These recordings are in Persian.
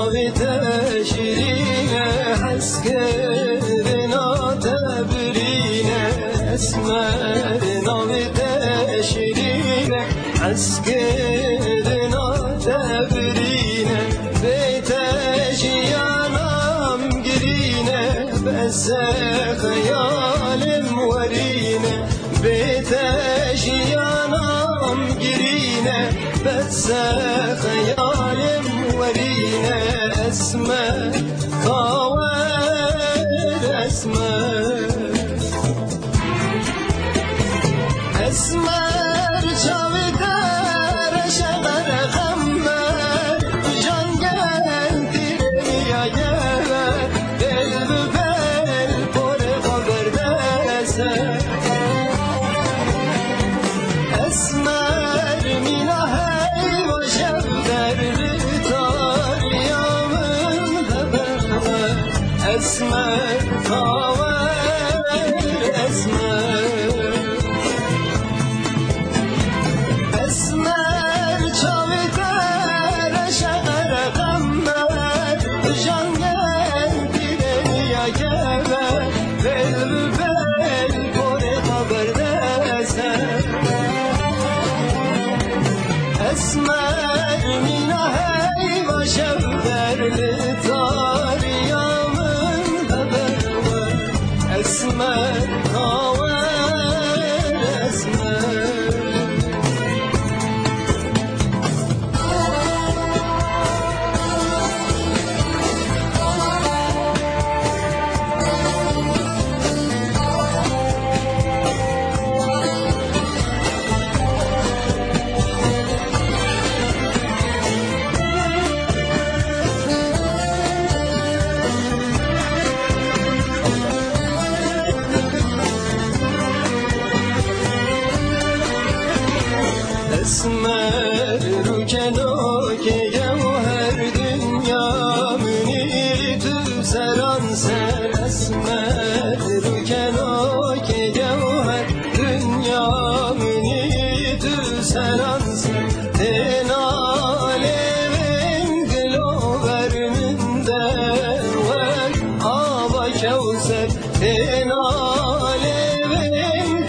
ناوی تشرینه حسکرنا تبرینه اسمر ناوی تشرینه حسکرنا تبرینه بیتشیانم گرینه بس خیالم ورینه بیتشیانم گرینه بس خیالم ورینه اسمر خاور اسمر اسمر چاوی در شغل غمر جان گندی میایه دل بل پر خبر دسته اسمر میناهی و شب در تاریامن هبه اسمر خاور اسمر اسمر چاوی در شغل غمر جان گندی میایه دل بل پر خبر دسته اسمر میناهی و شب در تاریامن هبه اسمر خاور اسمر اسمر رو کنوک گوهر دنیا منی تو سران سر اسمر رو کنوک گوهر دنیا منی تو سران سر تناله من گلوبر من درور آبا کوسر تناله من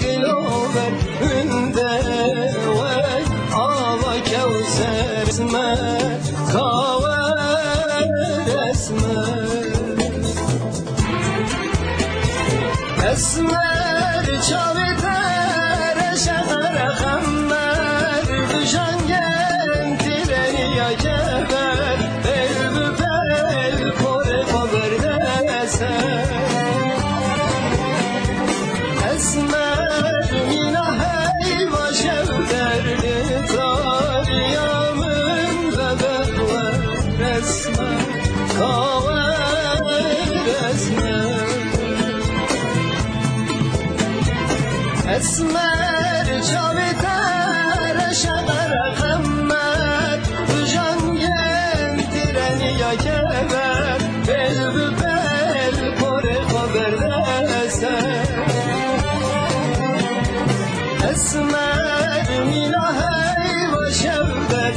گلوبر من درور آوا کوثر اسمر خاور اسمر اسمر چاوی در شغل غمر جان گندی رنیا جبر بل بل پر خبر دسته اسمر میناهی و شب در تاریامن ببهور اسمر خاور اسمر اسمر چاوی در شغل غمر جان گندی رنیا جبر بل بل پر خبر دسته اسمر میناهی و شب در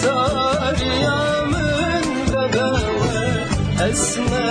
تاریامن ببهور اسمر